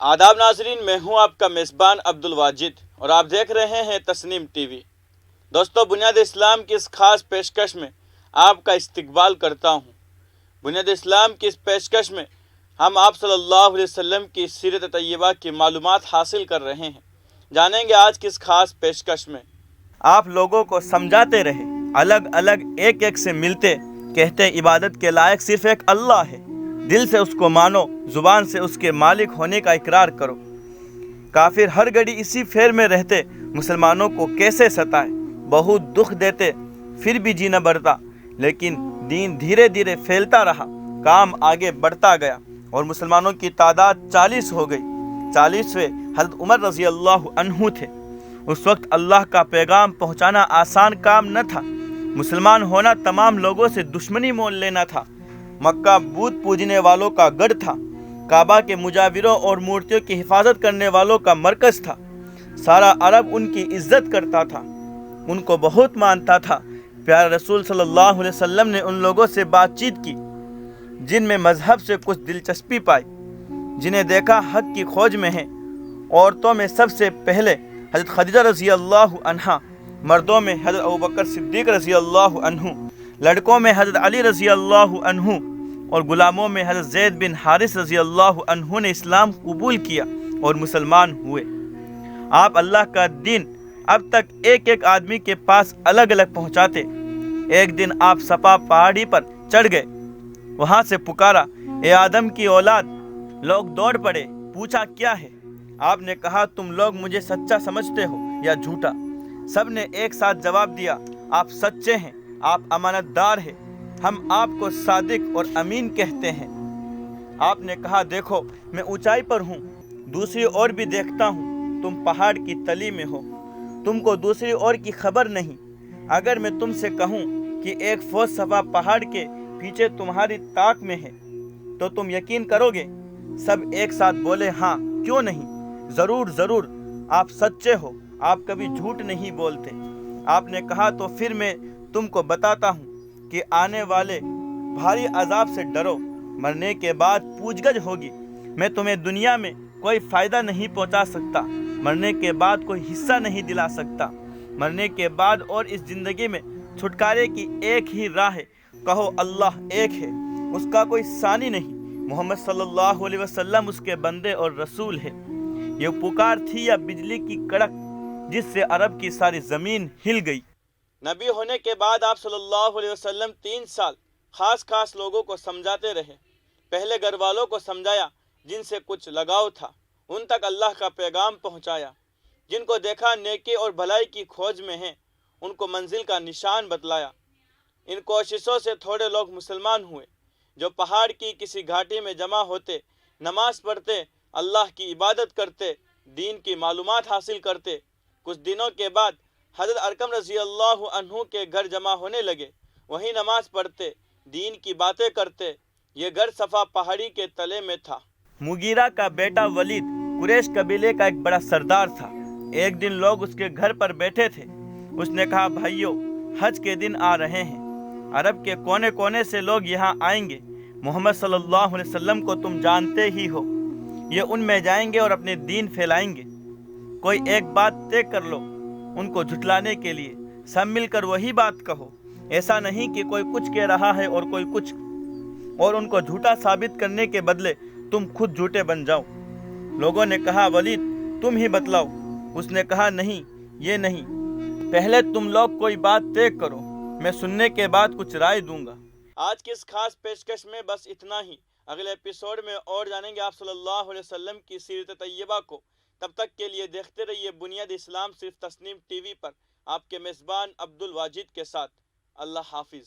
آداب ناظرین، میں ہوں آپ کا میزبان عبد الواجد اور آپ دیکھ رہے ہیں تسنیم ٹی وی۔ دوستو، بنیاد اسلام کی اس خاص پیشکش میں آپ کا استقبال کرتا ہوں۔ بنیاد اسلام کی اس پیشکش میں ہم آپ صلی اللہ علیہ وسلم کی سیرت طیبہ کی معلومات حاصل کر رہے ہیں۔ جانیں گے آج کی اس خاص پیشکش میں آپ لوگوں کو سمجھاتے رہے، الگ الگ ایک ایک سے ملتے، کہتے عبادت کے لائق صرف ایک اللہ ہے، دل سے اس کو مانو، زبان سے اس کے مالک ہونے کا اقرار کرو۔ کافر ہر گھڑی اسی فیر میں رہتے، مسلمانوں کو کیسے ستائے، بہت دکھ دیتے، پھر بھی جی نہ بڑھتا، لیکن دین دھیرے دھیرے پھیلتا رہا، کام آگے بڑھتا گیا اور مسلمانوں کی تعداد 40 ہو گئی۔ 40ویں حضرت عمر رضی اللہ عنہ تھے۔ اس وقت اللہ کا پیغام پہنچانا آسان کام نہ تھا۔ مسلمان ہونا تمام لوگوں سے دشمنی مول لینا تھا۔ مکہ بت پوجنے والوں کا گڑھ تھا، کعبہ کے مجاوروں اور مورتیوں کی حفاظت کرنے والوں کا مرکز تھا۔ سارا عرب ان کی عزت کرتا تھا، ان کو بہت مانتا تھا۔ پیارے رسول صلی اللہ علیہ وسلم نے ان لوگوں سے بات چیت کی جن میں مذہب سے کچھ دلچسپی پائی، جنہیں دیکھا حق کی کھوج میں ہیں۔ عورتوں میں سب سے پہلے حضرت خدیجہ رضی اللہ عنہا، مردوں میں حضرت ابوبکر صدیق رضی اللہ عنہ، لڑکوں میں حضرت علی رضی اللہ عنہ اور غلاموں میں حضرت زید بن حارث رضی اللہ عنہ نے اسلام قبول کیا اور مسلمان ہوئے۔ آپ اللہ کا دین اب تک ایک ایک آدمی کے پاس الگ الگ پہنچاتے۔ ایک دن آپ صفا پہاڑی پر چڑھ گئے، وہاں سے پکارا، اے آدم کی اولاد! لوگ دوڑ پڑے، پوچھا کیا ہے؟ آپ نے کہا، تم لوگ مجھے سچا سمجھتے ہو یا جھوٹا؟ سب نے ایک ساتھ جواب دیا، آپ سچے ہیں، آپ امانت دار ہیں، ہم آپ کو صادق اور امین کہتے ہیں۔ آپ نے کہا، دیکھو میں اونچائی پر ہوں، دوسری اور بھی دیکھتا ہوں، تم پہاڑ کی تلی میں ہو، تم کو دوسری اور کی خبر نہیں۔ اگر میں تم سے کہوں کہ ایک فوج صفا پہاڑ کے پیچھے تمہاری طاق میں ہے تو تم یقین کرو گے؟ سب ایک ساتھ بولے، ہاں، کیوں نہیں، ضرور ضرور، آپ سچے ہو، آپ کبھی جھوٹ نہیں بولتے۔ آپ نے کہا، تو پھر میں تم کو بتاتا ہوں کہ آنے والے بھاری عذاب سے ڈرو، مرنے کے بعد پوچھ گچھ ہوگی۔ میں تمہیں دنیا میں کوئی فائدہ نہیں پہنچا سکتا، مرنے کے بعد کوئی حصہ نہیں دلا سکتا۔ مرنے کے بعد اور اس زندگی میں چھٹکارے کی ایک ہی راہ ہے، کہو اللہ ایک ہے، اس کا کوئی ثانی نہیں، محمد صلی اللہ علیہ وسلم اس کے بندے اور رسول ہے۔ یہ پکار تھی یا بجلی کی کڑک جس سے عرب کی ساری زمین ہل گئی؟ نبی ہونے کے بعد آپ صلی اللہ علیہ وسلم 3 سال خاص لوگوں کو سمجھاتے رہے۔ پہلے گھر والوں کو سمجھایا جن سے کچھ لگاؤ تھا، ان تک اللہ کا پیغام پہنچایا۔ جن کو دیکھا نیکی اور بھلائی کی کھوج میں ہیں، ان کو منزل کا نشان بتلایا۔ ان کوششوں سے تھوڑے لوگ مسلمان ہوئے، جو پہاڑ کی کسی گھاٹی میں جمع ہوتے، نماز پڑھتے، اللہ کی عبادت کرتے، دین کی معلومات حاصل کرتے۔ کچھ دنوں کے بعد حضرت ارقم رضی اللہ عنہ کے گھر جمع ہونے لگے، وہیں نماز پڑھتے، دین کی باتیں کرتے۔ یہ گھر صفا پہاڑی کے تلے میں تھا۔ مغیرہ کا بیٹا ولید قریش قبیلے کا ایک بڑا سردار تھا۔ ایک دن لوگ اس کے گھر پر بیٹھے تھے۔ اس نے کہا، بھائیو، حج کے دن آ رہے ہیں، عرب کے کونے کونے سے لوگ یہاں آئیں گے۔ محمد صلی اللہ علیہ وسلم کو تم جانتے ہی ہو، یہ ان میں جائیں گے اور اپنے دین پھیلائیں گے۔ کوئی ایک بات طے کر لو ان کو جھٹلانے کے لیے، سب مل کر وہی بات کہو۔ ایسا نہیں کہ کوئی کچھ کہہ رہا ہے اور کوئی کچھ، اور ان کو جھوٹا ثابت کرنے کے بدلے تم خود جھوٹے بن جاؤ۔ لوگوں نے کہا، ولید تم ہی بتلاؤ۔ اس نے کہا، نہیں، یہ نہیں، پہلے تم لوگ کوئی بات طے کرو، میں سننے کے بعد کچھ رائے دوں گا۔ آج کی اس خاص پیشکش میں بس اتنا ہی۔ اگلے ایپیسوڈ میں اور جانیں گے آپ صلی اللہ علیہ وسلم کی سیرت طیبہ کو۔ تب تک کے لیے دیکھتے رہیے بنیاد اسلام صرف تسنیم ٹی وی پر، آپ کے میزبان عبد الواجد کے ساتھ۔ اللہ حافظ۔